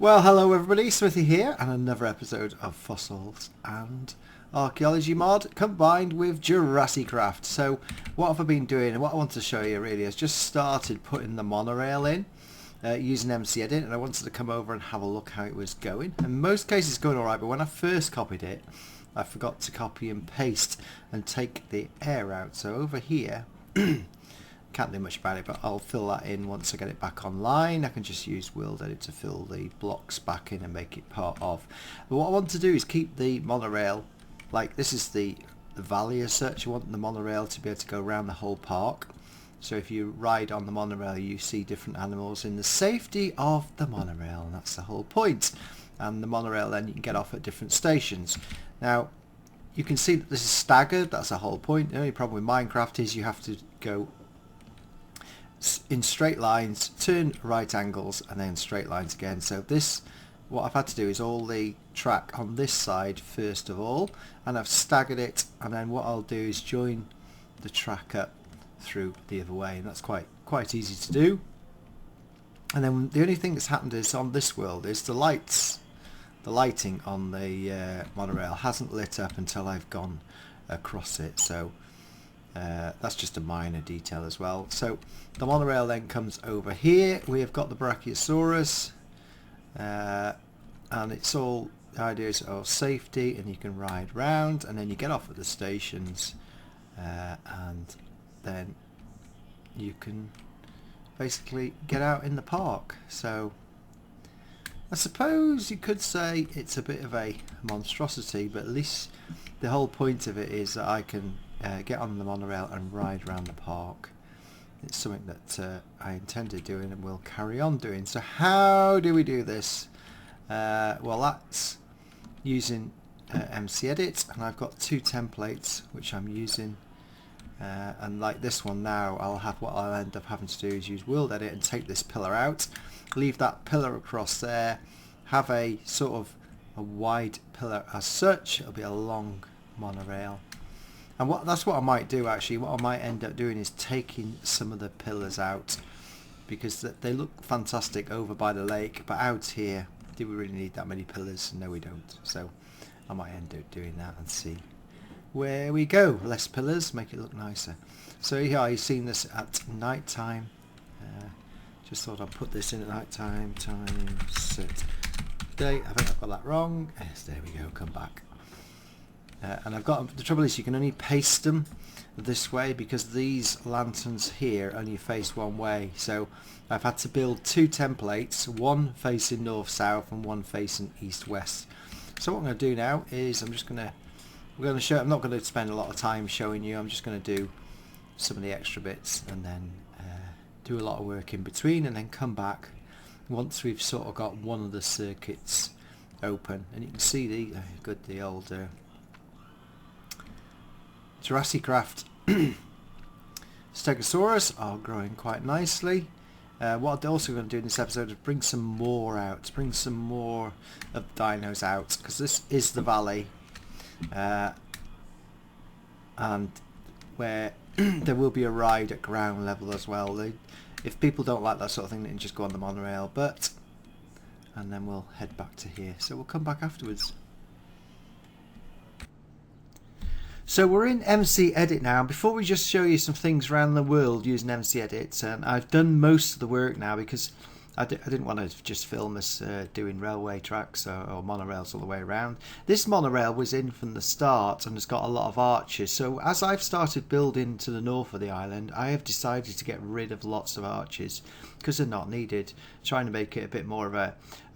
Well, hello everybody, Smithy here, and another episode of Fossils and Archeology Mod combined with Jurassicraft. So what have I been doing, and what I want to show you really is just started putting the monorail in using MCEdit, and I wanted to come over and have a look how it was going. In most cases it's going alright, but when I first copied it, I forgot to copy and paste and take the air out. So over here, can't do much about it, but I'll fill that in once I get it back online. I can just use WorldEdit to fill the blocks back in and make it part of. But what I want to do is keep the monorail, like this is the valley as such. I want the monorail to be able to go around the whole park. So if you ride on the monorail, you see different animals in the safety of the monorail, and that's the whole point. And the monorail, then you can get off at different stations. Now you can see that this is staggered. That's the whole point. The only problem with Minecraft is you have to go in straight lines, turn right angles, and then straight lines again. So this, what I've had to do is all the track on this side first of all, and I've staggered it, and then what I'll do is join the track up through the other way, and that's quite easy to do. And then the only thing that's happened is on this world is the lighting on the monorail hasn't lit up until I've gone across it. So that's just a minor detail as well. So the monorail then comes over here. We have got the Brachiosaurus, and it's all ideas of safety, and you can ride round, and then you get off at the stations, and then you can basically get out in the park. So I suppose you could say it's a bit of a monstrosity, but at least the whole point of it is that I can get on the monorail and ride around the park. It's something that I intended doing and will carry on doing. So how do we do this? Well, that's using MCEdit, and I've got two templates which I'm using, and like this one now, what I'll end up having to do is use WorldEdit and take this pillar out, leave that pillar across there, have a sort of a wide pillar as such. It'll be a long monorail. And that's what I might do actually. What I might end up doing is taking some of the pillars out, because they look fantastic over by the lake, but out here, do we really need that many pillars? No, we don't. So I might end up doing that and see where we go. Less pillars, make it look nicer. So yeah, you've seen this at night time. Just thought I'd put this in at night time. Time set day. I think I've got that wrong. Yes, there we go. Come back. And I've got, the trouble is you can only paste them this way because these lanterns here only face one way. So I've had to build two templates, one facing north south and one facing east west. So what I'm going to do now is we're going to show. I'm not going to spend a lot of time showing you. I'm just going to do some of the extra bits and then do a lot of work in between, and then come back once we've sort of got one of the circuits open. And you can see the old Jurassicraft Stegosaurus are growing quite nicely. What I'm also going to do in this episode is bring some more of dinos out, because this is the valley, and where there will be a ride at ground level as well. If people don't like that sort of thing, they can just go on the monorail, and then we'll head back to here. So we'll come back afterwards. So we're in MCEdit now. Before we just show you some things around the world using MCEdit, and I've done most of the work now because I didn't want to just film us doing railway tracks or monorails all the way around. This monorail was in from the start and has got a lot of arches. So as I've started building to the north of the island, I have decided to get rid of lots of arches because they're not needed, trying to make it a bit more of a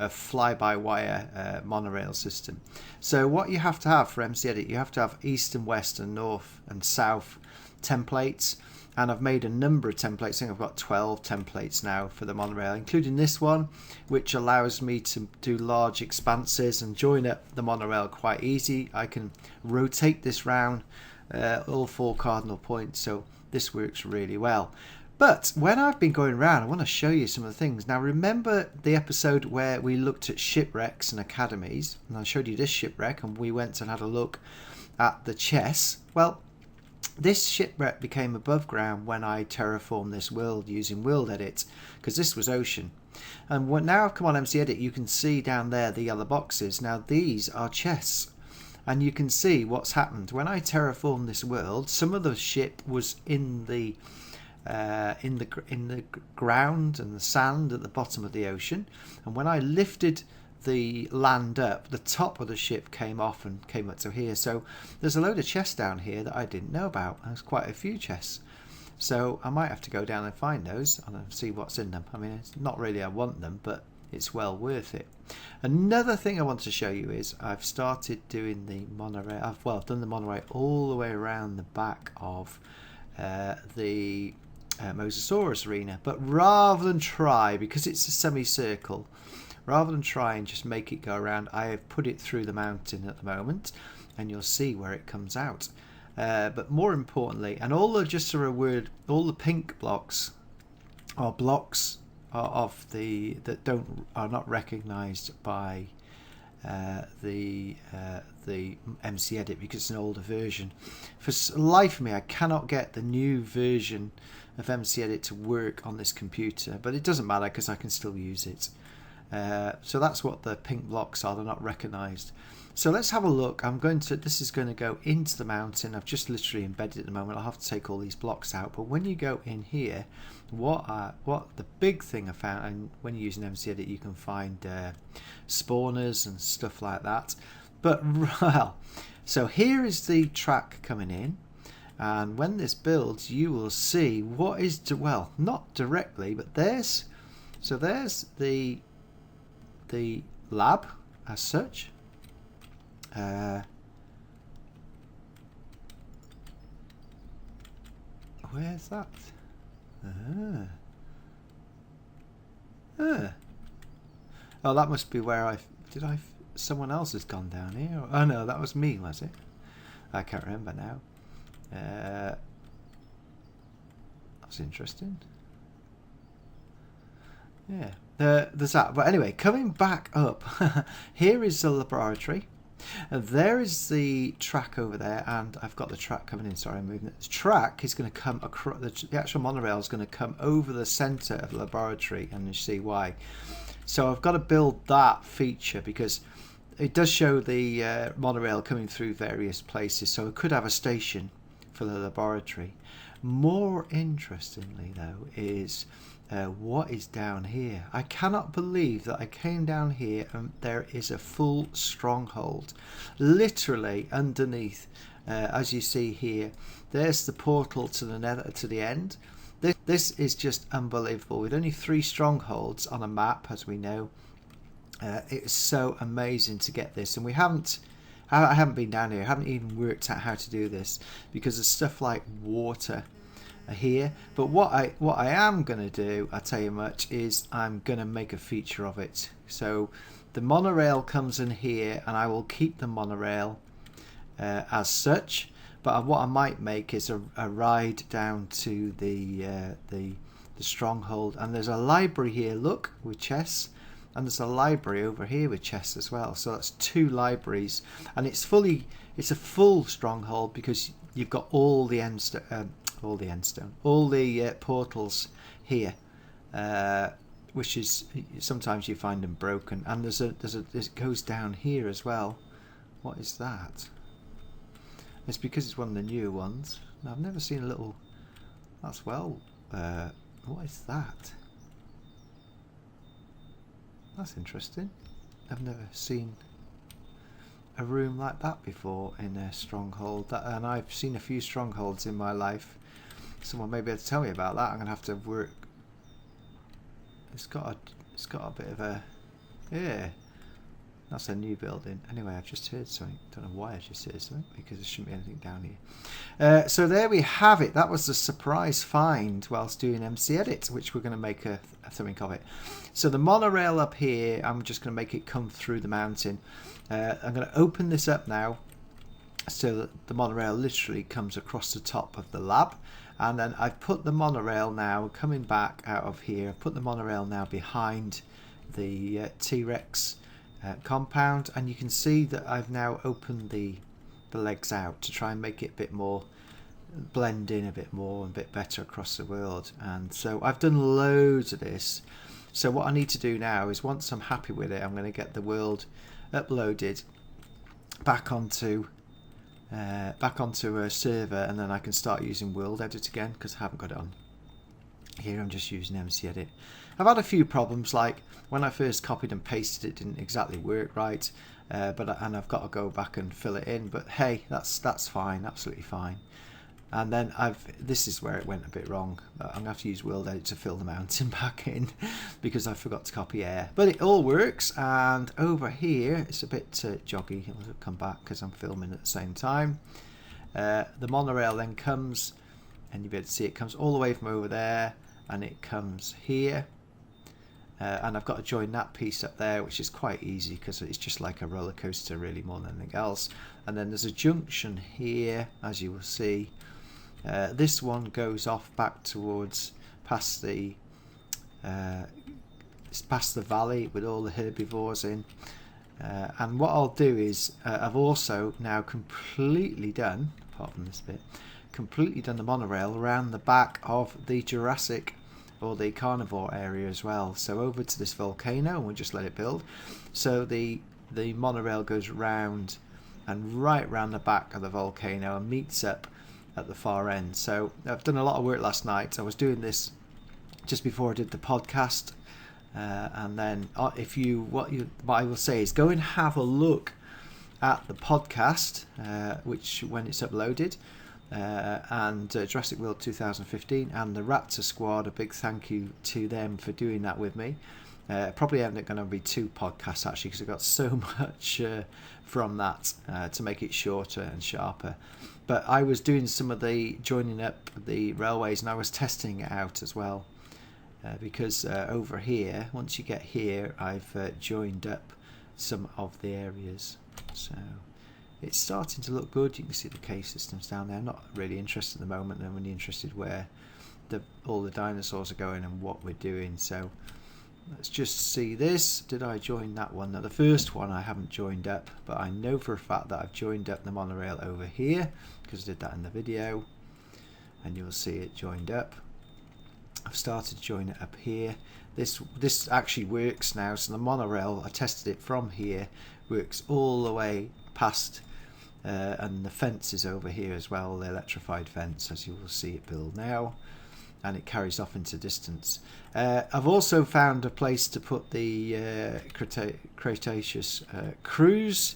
fly-by-wire monorail system. So what you have to have for MCEdit, you have to have east and west and north and south templates. And I've made a number of templates. I think I've got 12 templates now for the monorail, including this one, which allows me to do large expanses and join up the monorail quite easy. I can rotate this round all 4 cardinal points, so this works really well. But when I've been going around, I want to show you some of the things. Now remember the episode where we looked at shipwrecks and academies, and I showed you this shipwreck, and we went and had a look at the chess. Well, This shipwreck became above ground when I terraformed this world using World Edit, because this was ocean. And now I've come on MCEdit, you can see down there the yellow boxes. Now these are chests, and you can see what's happened when I terraformed this world. Some of the ship was in the ground and the sand at the bottom of the ocean, and when I lifted the land up, the top of the ship came off and came up to here. So there's a load of chests down here that I didn't know about. There's quite a few chests, so I might have to go down and find those and see what's in them. I mean, it's not really I want them, but it's well worth it. Another thing I want to show you is I've started doing the monorail. I've done the monorail all the way around the back of the Mosasaurus arena, but rather than try, because it's a semicircle, rather than try and just make it go around, I have put it through the mountain at the moment, and you'll see where it comes out. But more importantly, and all the pink blocks are blocks of that are not recognised by the MCEdit, because it's an older version. For the life of me, I cannot get the new version of MCEdit to work on this computer, but it doesn't matter because I can still use it. So that's what the pink blocks are. They're not recognised. So let's have a look. This is going to go into the mountain. I've just literally embedded it at the moment. I'll have to take all these blocks out. But when you go in here, what the big thing I found, and when you're using MCEdit, you can find spawners and stuff like that. But well, so here is the track coming in, and when this builds, you will see what is not directly, but there's the lab as such. Where's that? Oh, that must be where someone else has gone down here. Oh no, that was me, was it? I can't remember now. That's interesting. Yeah, there's that. But anyway, coming back up, here is the laboratory. There is the track over there, and I've got the track coming in. Sorry, I'm moving it. The track is going to come across, the actual monorail is going to come over the centre of the laboratory, and you see why. So I've got to build that feature because it does show the monorail coming through various places, so it could have a station for the laboratory. More interestingly, though, is what is down here. I cannot believe that I came down here and there is a full stronghold literally underneath. As you see here, there's the portal to the nether, to the end. This is just unbelievable. With only 3 strongholds on a map, as we know, it's so amazing to get this. And I haven't been down here. I haven't even worked out how to do this because of stuff like water here. But what I am going to do, I tell you much, is I'm going to make a feature of it. So the monorail comes in here, and I will keep the monorail as such. But what I might make is a ride down to the stronghold, and there's a library here. Look, with chests. And there's a library over here with chests as well. So that's 2 libraries, and it's a full stronghold because you've got all the portals here, which is sometimes you find them broken. And it goes down here as well. What is that? It's because it's one of the newer ones. I've never seen a little. That's what is that? That's interesting. I've never seen a room like that before in a stronghold. And I've seen a few strongholds in my life. Someone may be able to tell me about that. I'm gonna have to work. It's got a bit of a, yeah. That's a new building. Anyway, I've just heard something. Don't know why I just heard something, because there shouldn't be anything down here. So there we have it. That was the surprise find whilst doing MCEdit, which we're going to make something of it. So the monorail up here, I'm just going to make it come through the mountain. I'm going to open this up now so that the monorail literally comes across the top of the lab. And then I've put the monorail now, coming back out of here, I've put the monorail now behind the T-Rex compound, and you can see that I've now opened the legs out to try and make it a bit more blend in a bit more and a bit better across the world. And so I've done loads of this. So what I need to do now is, once I'm happy with it, I'm going to get the world uploaded back onto a server, and then I can start using World Edit again, because I haven't got it on here. I'm just using MCEdit. I've had a few problems, like when I first copied and pasted, it didn't exactly work right, and I've got to go back and fill it in, but hey, that's fine, absolutely fine. And then this is where it went a bit wrong. I'm going to have to use World Edit to fill the mountain back in because I forgot to copy air. But it all works, and over here it's a bit joggy. I'll come back because I'm filming at the same time. The monorail then comes, and you'll be able to see it comes all the way from over there, and it comes here. And I've got to join that piece up there, which is quite easy because it's just like a roller coaster really, more than anything else. And then there's a junction here, as you will see. This one goes off back towards past the valley with all the herbivores in. And what I'll do is I've also now completely done, apart from this bit, completely done the monorail around the back of the Jurassic or the carnivore area as well. So over to this volcano, and we'll just let it build. So the monorail goes round and right round the back of the volcano and meets up at the far end. So I've done a lot of work last night. I was doing this just before I did the podcast, and then what I will say is go and have a look at the podcast, which when it's uploaded, and Jurassic World 2015 and the Raptor Squad. A big thank you to them for doing that with me. Probably end up going to be 2 podcasts actually, because I got so much from that to make it shorter and sharper. But I was doing some of the joining up the railways, and I was testing it out as well, because over here, once you get here, I've joined up some of the areas. So it's starting to look good. You can see the cave systems down there. I'm not really interested at the moment. I'm only interested where all the dinosaurs are going and what we're doing. So let's just see this. Did I join that one? Now the first one I haven't joined up, but I know for a fact that I've joined up the monorail over here because I did that in the video, and you'll see it joined up. I've started to join it up here. This actually works now. So the monorail, I tested it from here, works all the way past, and the fence is over here as well, the electrified fence, as you will see it build now, and it carries off into distance. I've also found a place to put the Cretaceous cruise.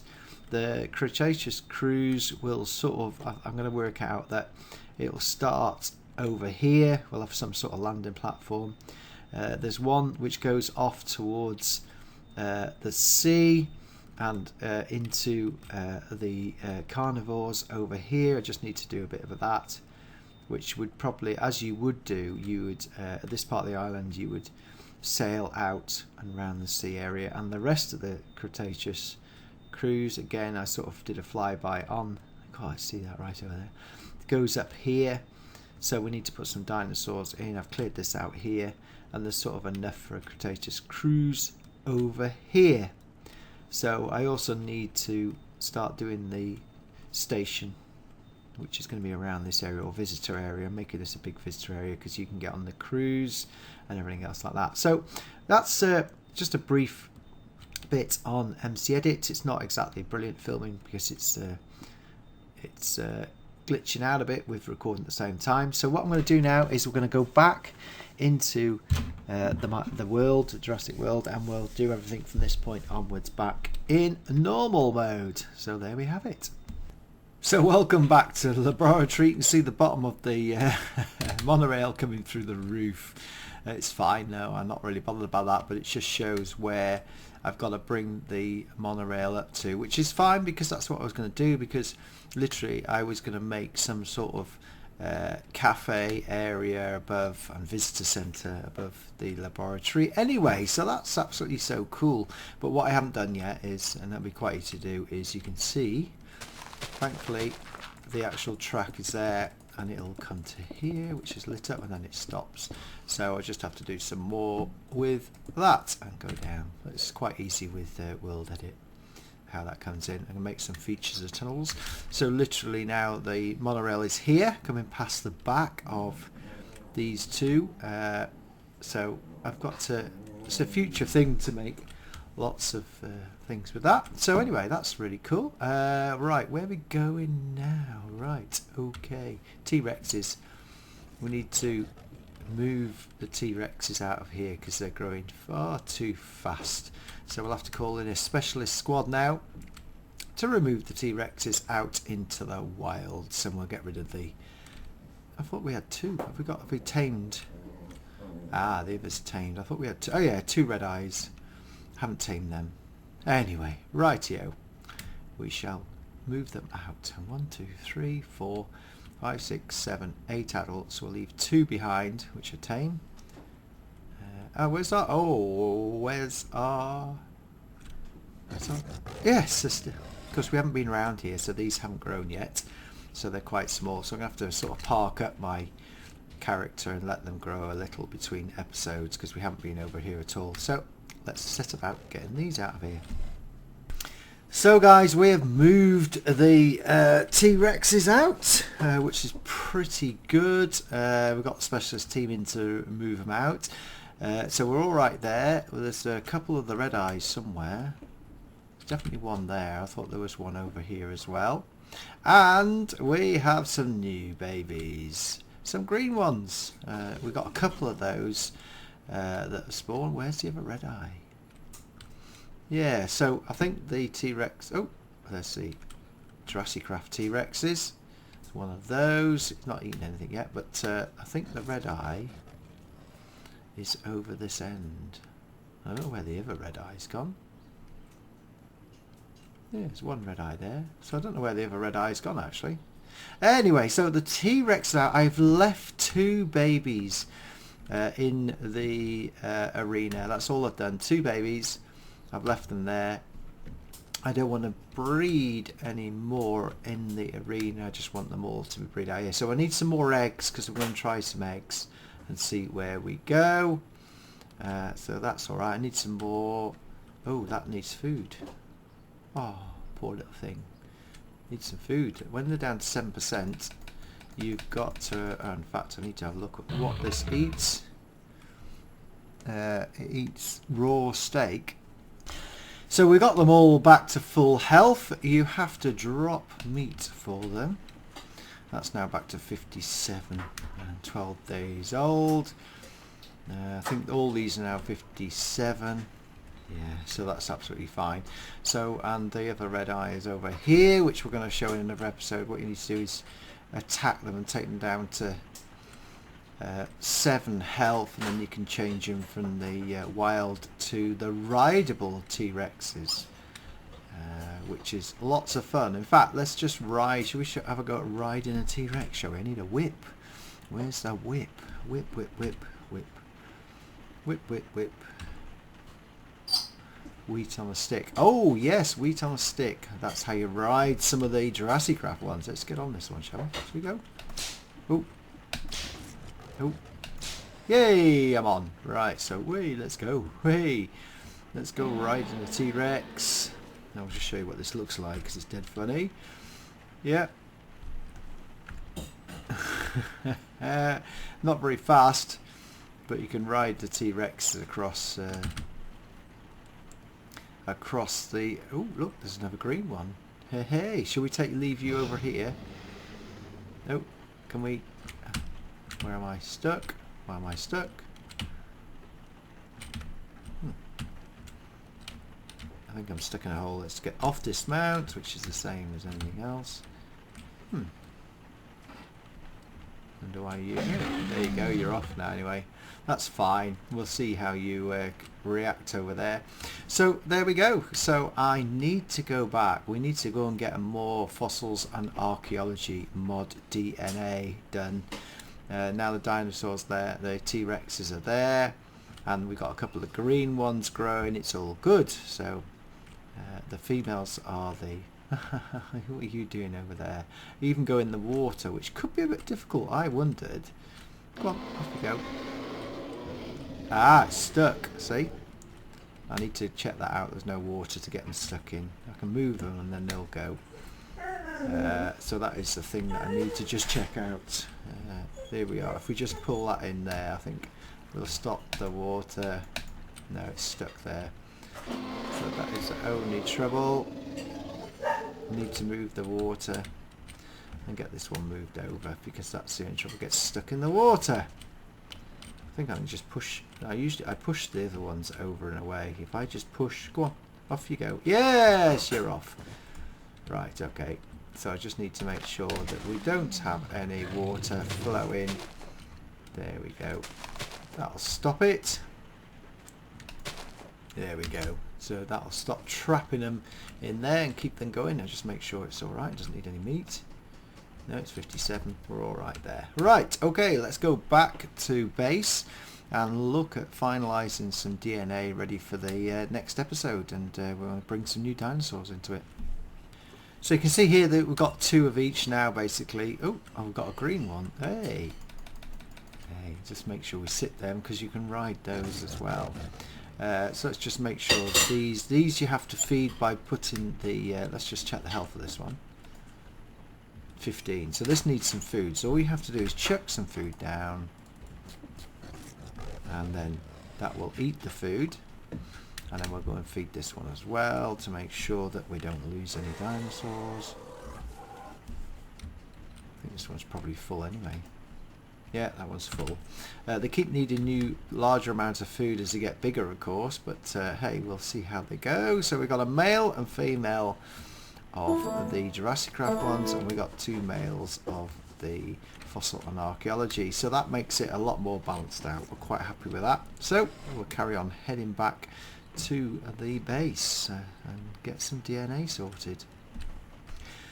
The Cretaceous cruise will sort of, I'm going to work out that it will start over here. We'll have some sort of landing platform. There's one which goes off towards the sea and into the carnivores over here. I just need to do a bit of that, which would probably, as you would do, you would at this part of the island you would sail out and around the sea area, and the rest of the Cretaceous cruise, again I sort of did a flyby on, oh I see that right over there, it goes up here. So we need to put some dinosaurs in. I've cleared this out here, and there's sort of enough for a Cretaceous cruise over here. So I also need to start doing the station, which is going to be around this area, or visitor area, making this a big visitor area because you can get on the cruise and everything else like that. So that's just a brief bit on MCEdit. It's not exactly brilliant filming because it's glitching out a bit with recording at the same time. So what I'm going to do now is we're going to go back into the world, Jurassic World, and we'll do everything from this point onwards back in normal mode. So there we have it. So welcome back to the laboratory. You can see the bottom of the monorail coming through the roof. It's fine now, I'm not really bothered about that, but it just shows where I've got to bring the monorail up to, which is fine because that's what I was going to do, because literally I was going to make some sort of cafe area above and visitor centre above the laboratory anyway, so that's absolutely so cool. But what I haven't done yet is, and that'll be quite easy to do, is you can see thankfully the actual track is there, and it'll come to here, which is lit up, and then it stops. So I just have to do some more with that and go down. It's quite easy with World Edit, how that comes in. I'm going to make some features of tunnels. So literally now the monorail is here, coming past the back of these two. So I've got to, it's a future thing to make lots of things with that. So anyway, that's really cool. Right, where are we going now? Right, okay. T-Rexes. We need to move the T-Rexes out of here because they're growing far too fast. So we'll have to call in a specialist squad now to remove the T-Rexes out into the wilds, and we'll get rid of the... I thought we had two. Have we tamed? Ah, the others tamed. I thought we had two. Oh yeah, two red eyes. Haven't tamed them. Anyway, rightio. We shall move them out. 1, 2, 3, 4, 5, 6, 7, 8 adults. We'll leave 2 behind, which are tame. Oh, where's our... Oh, where's our... Yes, because we haven't been around here, so these haven't grown yet. So they're quite small. So I'm going to have to sort of park up my character and let them grow a little between episodes because we haven't been over here at all. So let's set about getting these out of here. So guys, we have moved the T-Rexes out, which is pretty good. We've got the specialist team in to move them out. So we're all right there. Well, there's a couple of the red eyes somewhere. There's definitely one there. I thought there was one over here as well. And we have some new babies. Some green ones. We've got a couple of those that have spawned. Where's the other red eye? Yeah, so I think the T-Rex... Oh, let's see. Jurassicraft T-Rexes. It's one of those. It's not eaten anything yet, but I think the red eye is over this end. I don't know where the other red eye's gone. Yeah, there's one red eye there. So I don't know where the other red eye's gone, actually. Anyway, so the T-Rex now, I've left 2 babies in the arena. That's all I've done. 2 babies. I've left them there. I don't want to breed any more in the arena. I just want them all to be breed out here. So I need some more eggs because I'm going to try some eggs and see where we go. So that's all right. I need some more. Oh, that needs food. Oh, poor little thing. Needs some food. When they're down to 7%, you've got to... in fact, I need to have a look at what this eats. It eats raw steak. So we got them all back to full health. You have to drop meat for them. That's now back to 57 and 12 days old. I think all these are now 57. Yeah, so that's absolutely fine. So, and the other red eye is over here, which we're going to show in another episode. What you need to do is attack them and take them down to 7 health, and then you can change them from the wild to the rideable T-Rexes, which is lots of fun. In fact, let's just ride. Should we have a go at riding a T-Rex, shall we? I need a whip. Where's the whip? Whip, whip, whip, whip. Whip, whip, whip. Wheat on a stick. Oh yes, wheat on a stick. That's how you ride some of the Jurassicraft ones. Let's get on this one, shall we? Here we go. Oh. Oh. Yay, I'm on. Right, so let's go. Let's go riding the T-Rex. I'll just show you what this looks like because it's dead funny. Yeah. Not very fast, but you can ride the T-Rex across across the... Oh, look, there's another green one. Hey, shall we leave you over here? Oh, can we... Where am I stuck? Why am I stuck? I think I'm stuck in a hole. Let's get off dismount, which is the same as anything else. And do I use... There you go, you're off now anyway. That's fine. We'll see how you react over there. So there we go. So I need to go back. We need to go and get more fossils and archaeology mod DNA done. Now the dinosaurs there, the T-Rexes are there, and we've got a couple of green ones growing. It's all good. So the females are the... What are you doing over there? You even go in the water, which could be a bit difficult. I wondered. Come on, off we go. Ah, it's stuck. See? I need to check that out. There's no water to get them stuck in. I can move them and then they'll go. So that is the thing that I need to just check out. There we are. If we just pull that in there, I think we'll stop the water. No, it's stuck there. So that is the only trouble. Need to move the water and get this one moved over, because that's the only trouble. It gets stuck in the water. I think I can just push. I push the other ones over and away. If I just push, go on, off you go. Yes, you're off. Right, okay. So I just need to make sure that we don't have any water flowing. There we go. That'll stop it. There we go. So that'll stop trapping them in there and keep them going. Now just make sure it's alright. It doesn't need any meat. No, it's 57. We're alright there. Right, okay, let's go back to base and look at finalising some DNA ready for the next episode, and we're going to bring some new dinosaurs into it. So you can see here that we've got 2 of each now, basically. Oh, we've got a green one. Hey. Hey, just make sure we sit them, because you can ride those as well. So let's just make sure that these you have to feed by putting the... let's just check the health of this one. 15. So this needs some food. So all you have to do is chuck some food down. And then that will eat the food. And then we'll go and feed this one as well to make sure that we don't lose any dinosaurs. I think this one's probably full anyway. Yeah, that one's full. They keep needing larger amounts of food as they get bigger, of course, but hey, we'll see how they go. So we've got a male and female of the Jurassicraft ones, and we got 2 males of the fossil and archaeology. So that makes it a lot more balanced out. We're quite happy with that. So we'll carry on heading back to the base and get some DNA sorted.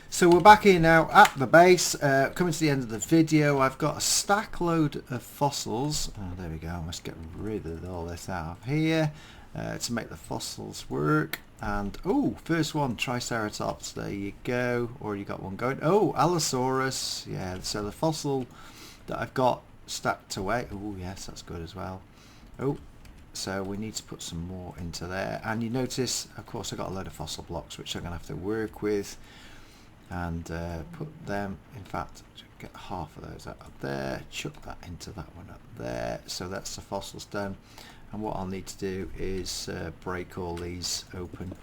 So we're back here now at the base, coming to the end of the video. I've got a stack load of fossils. Oh, there we go. I must get rid of all this out of here to make the fossils work. And oh, first one, Triceratops. There you go. Already got one going. Oh, Allosaurus. Yeah, so the fossil that I've got stacked away. Oh yes, that's good as well. Oh, so we need to put some more into there. And you notice, of course, I've got a load of fossil blocks which I'm going to have to work with. And put them, in fact, get half of those out up there, chuck that into that one up there. So that's the fossils done. And what I'll need to do is break all these open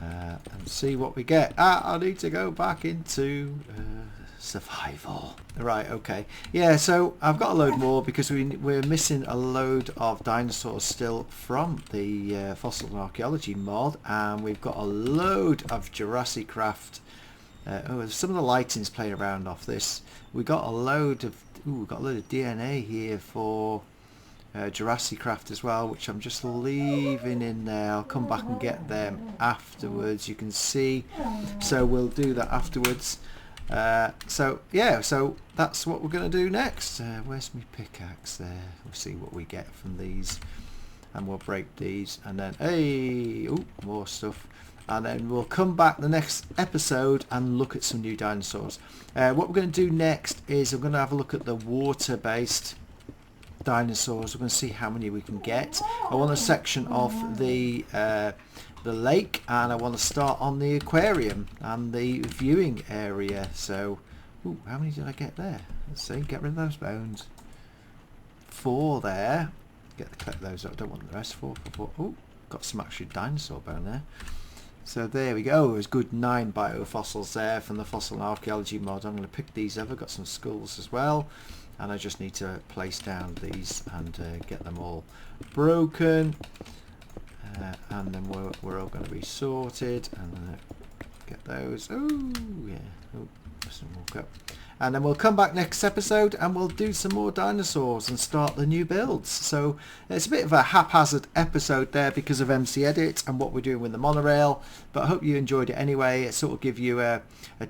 and see what we get. I need to go back into survival. Right, okay. Yeah, so I've got a load more because we're missing a load of dinosaurs still from the Fossil and Archaeology mod. And we've got a load of Jurassicraft. Some of the lighting's playing around off this. We got a load of DNA here for Jurassicraft as well, which I'm just leaving in there. I'll come back and get them afterwards. You can see, so we'll do that afterwards. So yeah, so that's what we're going to do next. Where's my pickaxe there? We'll see what we get from these, and we'll break these, and then hey, oh, more stuff. And then we'll come back the next episode and look at some new dinosaurs. What we're going to do next is I'm going to have a look at the water-based dinosaurs. We're going to see how many we can get. I want a section of the lake, and I want to start on the aquarium and the viewing area. So, ooh, how many did I get there? Let's see. Get rid of those bones. 4 there. Collect those up. I don't want the rest. 4. Oh, got some actual dinosaur bone there. So there we go. There's good 9 biofossils there from the Fossil and Archaeology mod. I'm going to pick these up. I've got some skulls as well, and I just need to place down these and get them all broken, and then we're all going to be sorted. And get those. Oh yeah. Oh, just walk up. And then we'll come back next episode and we'll do some more dinosaurs and start the new builds. So it's a bit of a haphazard episode there because of MCEdit and what we're doing with the monorail. But I hope you enjoyed it anyway. It sort of give you a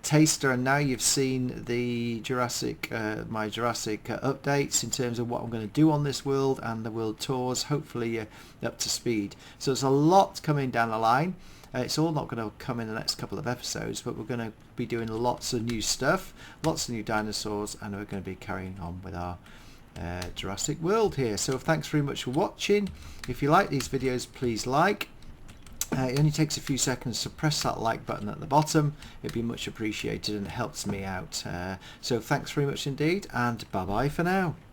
taster, and now you've seen the my Jurassic updates in terms of what I'm going to do on this world and the world tours. Hopefully you're up to speed. So there's a lot coming down the line. It's all not going to come in the next couple of episodes, but we're going to be doing lots of new stuff, lots of new dinosaurs, and we're going to be carrying on with our Jurassic World here. So thanks very much for watching. If you like these videos, please like. It only takes a few seconds to press that like button at the bottom. It'd be much appreciated and it helps me out. So thanks very much indeed, and bye bye for now.